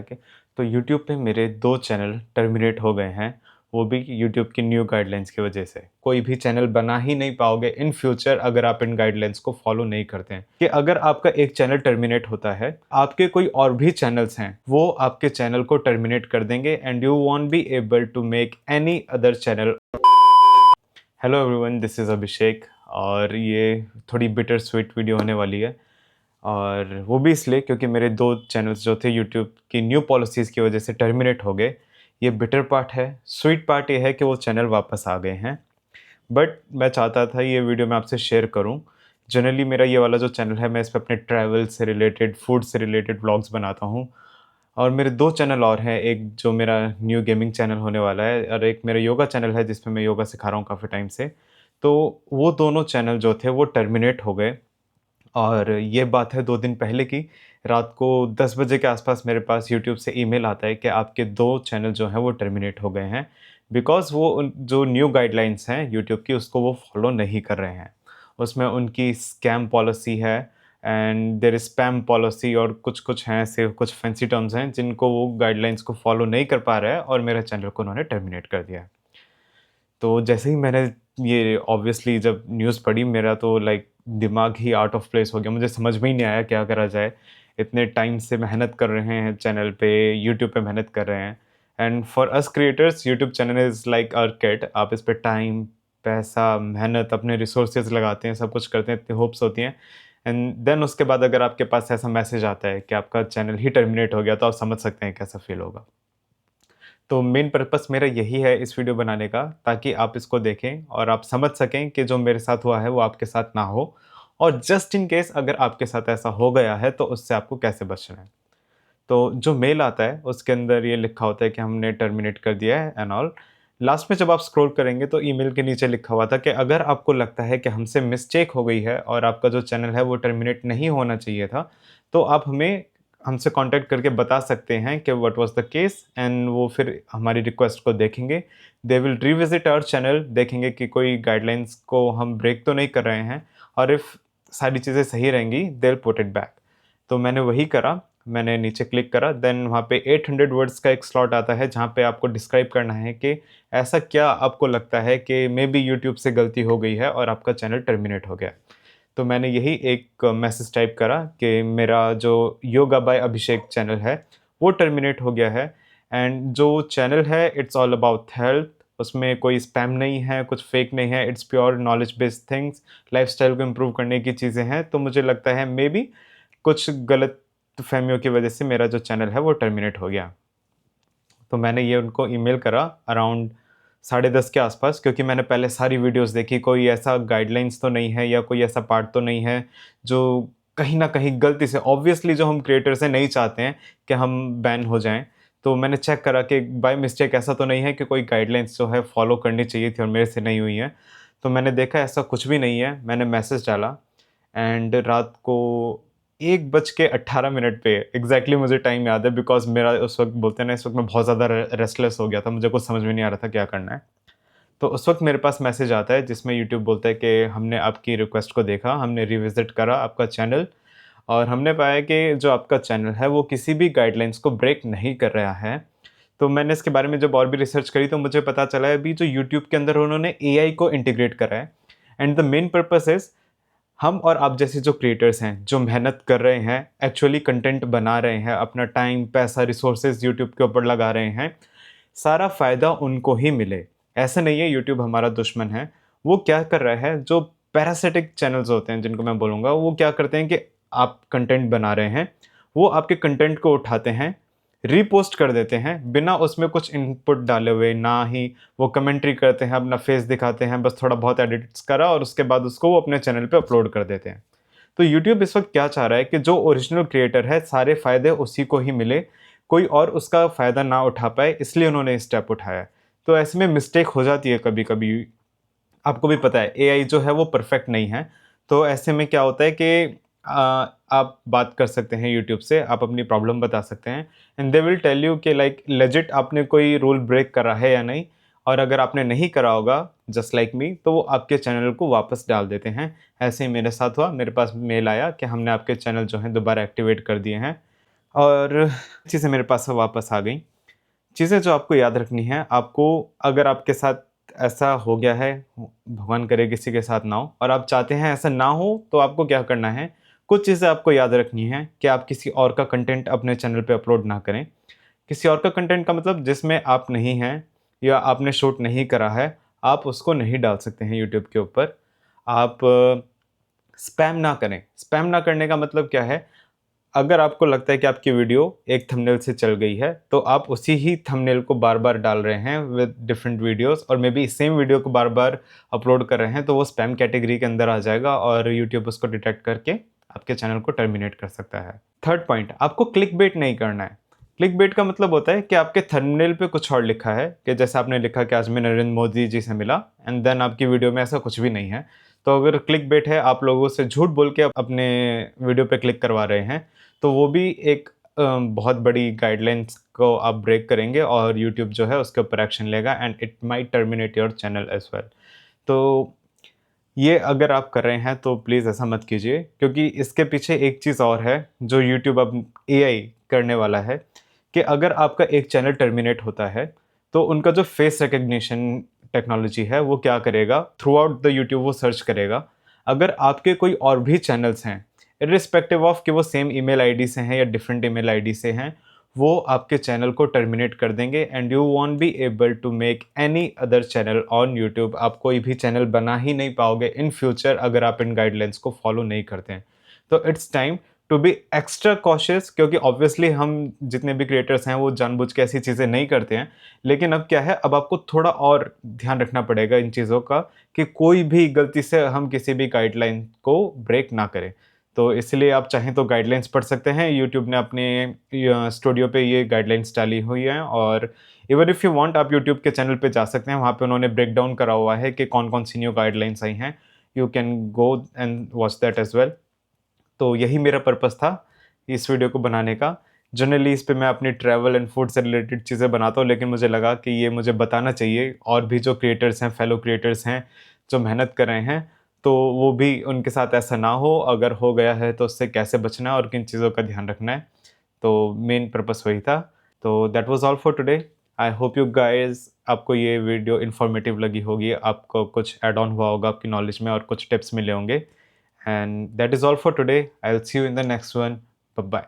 के तो यूट्यूब पे मेरे 2 चैनल टर्मिनेट हो गए हैं, वो भी यूट्यूब की न्यू गाइडलाइंस की वजह से। कोई भी चैनल बना ही नहीं पाओगे इन फ्यूचर अगर आप इन गाइडलाइंस को फॉलो नहीं करते हैं। कि अगर आपका एक चैनल टर्मिनेट होता है, आपके कोई और भी चैनल्स हैं, वो आपके चैनल को टर्मिनेट कर देंगे and you won't be able to make any other channel. Hello everyone, this is Abhishek और ये थोड़ी बिटर स्वीट वीडियो होने वाली है। और वो भी इसलिए क्योंकि मेरे 2 चैनल्स जो थे यूट्यूब की न्यू पॉलिसीज़ की वजह से टर्मिनेट हो गए। ये बिटर पार्ट है, स्वीट पार्ट ये है कि वो चैनल वापस आ गए हैं। बट मैं चाहता था ये वीडियो मैं आपसे शेयर करूँ। जनरली मेरा ये वाला जो चैनल है, मैं इस पे अपने ट्रैवल से रिलेटेड, फूड से रिलेटेड व्लॉग्स बनाता हूँ। और मेरे 2 चैनल और हैं, एक जो मेरा न्यू गेमिंग चैनल होने वाला है और एक मेरा योगा चैनल है जिसमें मैं योगा सिखा रहा हूँ काफ़ी टाइम से। तो वो दोनों चैनल जो थे वो टर्मिनेट हो गए। और ये बात है 2 दिन पहले की। रात को 10 बजे के आसपास मेरे पास यूट्यूब से ईमेल आता है कि आपके 2 चैनल जो हैं वो टर्मिनेट हो गए हैं। बिकॉज़ वो उन जो न्यू गाइडलाइंस हैं यूट्यूब की उसको वो फॉलो नहीं कर रहे हैं। उसमें उनकी स्कैम पॉलिसी है and there is spam policy और कुछ-कुछ हैं, ऐसे कुछ फैंसी टर्म्स हैं जिनको वो गाइडलाइंस को फॉलो नहीं कर पा रहा है और मेरे चैनल को उन्होंने टर्मिनेट कर दिया है। तो जैसे ही मैंने ये ऑब्वियसली जब न्यूज़ पढ़ी, मेरा तो लाइक दिमाग ही आउट ऑफ प्लेस हो गया। मुझे समझ में ही नहीं आया क्या करा जाए। इतने टाइम से मेहनत कर रहे हैं चैनल पे, यूट्यूब पे मेहनत कर रहे हैं and for us creators YouTube channel is like our kid. आप इस पे टाइम, पैसा, मेहनत, अपने रिसोर्सेज़ लगाते हैं, सब कुछ करते हैं, इतनी होप्स होती हैं एंड देन उसके बाद अगर आपके पास ऐसा मैसेज आता है कि आपका चैनल ही टर्मिनेट हो गया, तो आप समझ सकते हैं कैसा फ़ील होगा। तो मेन पर्पस मेरा यही है इस वीडियो बनाने का, ताकि आप इसको देखें और आप समझ सकें कि जो मेरे साथ हुआ है वो आपके साथ ना हो। और जस्ट इन केस अगर आपके साथ ऐसा हो गया है तो उससे आपको कैसे बचना है। तो जो मेल आता है उसके अंदर ये लिखा होता है कि हमने टर्मिनेट कर दिया है एंड ऑल। लास्ट में जब आप स्क्रॉल करेंगे तो ईमेल के नीचे लिखा हुआ था कि अगर आपको लगता है कि हमसे मिस्टेक हो गई है और आपका जो चैनल है वो टर्मिनेट नहीं होना चाहिए था, तो आप हमसे कांटेक्ट करके बता सकते हैं कि what was the case and वो फिर हमारी रिक्वेस्ट को देखेंगे। They will revisit our channel, देखेंगे कि कोई गाइडलाइंस को हम ब्रेक तो नहीं कर रहे हैं और इफ़ सारी चीज़ें सही रहेंगी they will put it back. तो मैंने वही करा। मैंने नीचे क्लिक करा, देन वहाँ पे 800 वर्ड्स का एक स्लॉट आता है जहाँ पे आपको डिस्क्राइब करना है कि ऐसा क्या आपको लगता है कि मे बी यूट्यूब से गलती हो गई है और आपका चैनल टर्मिनेट हो गया। तो मैंने यही एक मैसेज टाइप करा कि मेरा जो योगा बाय अभिषेक चैनल है वो टर्मिनेट हो गया है एंड जो चैनल है इट्स ऑल अबाउट हेल्थ। उसमें कोई स्पैम नहीं है, कुछ फेक नहीं है, it's pure knowledge based things, lifestyle को इम्प्रूव करने की चीज़ें हैं। तो मुझे लगता है मे बी कुछ गलत फहमियों की वजह से मेरा जो चैनल है वो टर्मिनेट हो गया। तो मैंने ये उनको ईमेल करा अराउंड 10:30 के आसपास, क्योंकि मैंने पहले सारी वीडियोज़ देखी, कोई ऐसा गाइडलाइंस तो नहीं है या कोई ऐसा पार्ट तो नहीं है जो कहीं न कहीं गलती से, ऑब्वियसली जो हम क्रिएटर्स हैं नहीं चाहते हैं कि हम बैन हो जाएँ। तो मैंने चेक करा कि बाय मिस्टेक ऐसा तो नहीं है कि कोई गाइडलाइंस जो है फॉलो करनी चाहिए थी और मेरे से नहीं हुई है। तो मैंने देखा ऐसा कुछ भी नहीं है, मैंने मैसेज डाला एंड रात को 1:18 पे एग्ज़ैक्टली मुझे टाइम याद है, बिकॉज़ मेरा उस वक़्त बोलते हैं ना, इस वक़्त मैं बहुत ज़्यादा रेस्टलेस हो गया था, मुझे कुछ समझ में नहीं आ रहा था क्या करना है। तो उस वक़्त मेरे पास मैसेज आता है जिसमें यूट्यूब बोलता है कि हमने आपकी रिक्वेस्ट को देखा, हमने रिविज़िट करा आपका चैनल और हमने पाया कि जो आपका चैनल है वो किसी भी गाइडलाइंस को ब्रेक नहीं कर रहा है। तो मैंने इसके बारे में जब और भी रिसर्च करी तो मुझे पता चला है अभी जो यूट्यूब के अंदर उन्होंने एआई को इंटीग्रेट करा है and the main purpose is हम और आप जैसे जो क्रिएटर्स हैं, जो मेहनत कर रहे हैं, एक्चुअली कंटेंट बना रहे हैं, अपना टाइम, पैसा, रिसोर्सेज़ यूट्यूब के ऊपर लगा रहे हैं, सारा फ़ायदा उनको ही मिले। ऐसा नहीं है यूट्यूब हमारा दुश्मन है। वो क्या कर रहा है, जो पैरासिटिक चैनल्स होते हैं जिनको मैं बोलूँगा, वो क्या करते हैं कि आप कंटेंट बना रहे हैं, वो आपके कंटेंट को उठाते हैं, रीपोस्ट कर देते हैं, बिना उसमें कुछ इनपुट डाले हुए, ना ही वो कमेंट्री करते हैं, अपना फेस दिखाते हैं, बस थोड़ा बहुत एडिट्स करा और उसके बाद उसको वो अपने चैनल पे अपलोड कर देते हैं। तो यूट्यूब इस वक़्त क्या चाह रहा है कि जो ओरिजिनल क्रिएटर है, सारे फ़ायदे उसी को ही मिले, कोई और उसका फ़ायदा ना उठा पाए, इसलिए उन्होंने ये स्टेप उठाया है। तो ऐसे में मिस्टेक हो जाती है कभी-कभी। आपको भी पता है एआई जो है वो परफेक्ट नहीं है। तो ऐसे में क्या होता है कि आप बात कर सकते हैं यूट्यूब से, आप अपनी प्रॉब्लम बता सकते हैं and they will tell you कि लाइक लेजिट आपने कोई रूल ब्रेक करा है या नहीं। और अगर आपने नहीं करा होगा जस्ट लाइक मी, तो वो आपके चैनल को वापस डाल देते हैं। ऐसे ही मेरे साथ हुआ, मेरे पास मेल आया कि हमने आपके चैनल जो हैं दोबारा एक्टिवेट कर दिए हैं। और चीज़ें मेरे पास वापस आ गई। चीज़ें जो आपको याद रखनी है, आपको अगर आपके साथ ऐसा हो गया है, भगवान करे किसी के साथ ना हो, और आप चाहते हैं ऐसा ना हो, तो आपको क्या करना है, कुछ चीज़ें आपको याद रखनी है कि आप किसी और का कंटेंट अपने चैनल पे अपलोड ना करें। किसी और का कंटेंट का मतलब जिसमें आप नहीं हैं या आपने शूट नहीं करा है, आप उसको नहीं डाल सकते हैं यूट्यूब के ऊपर। आप स्पैम ना करें। स्पैम ना करने का मतलब क्या है? अगर आपको लगता है कि आपकी वीडियो एक थंबनेल से चल गई है, तो आप उसी ही थंबनेल को बार-बार डाल रहे हैं विद डिफरेंट वीडियोज़, और मे बी सेम वीडियो को बार-बार अपलोड कर रहे हैं, तो वो स्पैम कैटेगरी के अंदर आ जाएगा और यूट्यूब उसको डिटेक्ट करके आपके चैनल को टर्मिनेट कर सकता है। थर्ड पॉइंट, आपको क्लिकबेट नहीं करना है। क्लिकबेट का मतलब होता है कि आपके थंबनेल पे कुछ और लिखा है, कि जैसे आपने लिखा कि आज मैं नरेंद्र मोदी जी से मिला, एंड देन आपकी वीडियो में ऐसा कुछ भी नहीं है। तो अगर क्लिकबेट है, आप लोगों से झूठ बोल के अपने वीडियो पे क्लिक करवा रहे हैं, तो वो भी एक बहुत बड़ी गाइडलाइंस को आप ब्रेक करेंगे और यूट्यूब जो है उसके ऊपर एक्शन लेगा, and it might terminate your channel as well. तो ये अगर आप कर रहे हैं तो प्लीज़ ऐसा मत कीजिए, क्योंकि इसके पीछे एक चीज़ और है जो यूट्यूब अब एआई करने वाला है, कि अगर आपका एक चैनल टर्मिनेट होता है, तो उनका जो फेस रिकग्निशन टेक्नोलॉजी है वो क्या करेगा, थ्रू आउट द यूट्यूब वो सर्च करेगा। अगर आपके कोई और भी चैनल्स हैं, इर्रिस्पेक्टिव ऑफ कि वो सेम ईमेल आईडी से हैं या डिफरेंट ईमेल आईडी से हैं, वो आपके चैनल को टर्मिनेट कर देंगे, and you won't be able to make any other channel on YouTube. आप कोई भी चैनल बना ही नहीं पाओगे इन फ्यूचर अगर आप इन गाइडलाइंस को फॉलो नहीं करते हैं। तो it's time to be extra cautious, क्योंकि ऑब्वियसली हम जितने भी क्रिएटर्स हैं वो जानबूझ के ऐसी चीज़ें नहीं करते हैं, लेकिन अब क्या है, अब आपको थोड़ा और ध्यान रखना पड़ेगा इन चीज़ों का, कि कोई भी गलती से हम किसी भी गाइडलाइन को ब्रेक ना करें। तो इसलिए आप चाहें तो गाइडलाइंस पढ़ सकते हैं। यूट्यूब ने अपने स्टूडियो पे ये गाइडलाइंस डाली हुई हैं, और इवन इफ़ यू वांट, आप यूट्यूब के चैनल पे जा सकते हैं। वहाँ पे उन्होंने ब्रेक डाउन करा हुआ है कि कौन-कौन सी न्यू गाइडलाइंस आई हैं। You can go and watch that as well. तो यही मेरा पर्पस था इस वीडियो को बनाने का। जनरली इस पे मैं अपनी ट्रैवल एंड फूड से रिलेटेड चीज़ें बनाता हूँ, लेकिन मुझे लगा कि ये मुझे बताना चाहिए, और भी जो क्रिएटर्स हैं, फेलो क्रिएटर्स हैं, जो मेहनत कर रहे हैं, तो वो भी उनके साथ ऐसा ना हो। अगर हो गया है तो उससे कैसे बचना है और किन चीज़ों का ध्यान रखना है। तो मेन पर्पस वही था। तो that was all for today. I hope you guys, आपको ये वीडियो इन्फॉर्मेटिव लगी होगी, आपको कुछ ऐड ऑन हुआ होगा आपकी नॉलेज में, और कुछ टिप्स मिले होंगे। And that is all for today. I'll see you in the next one. Bye bye.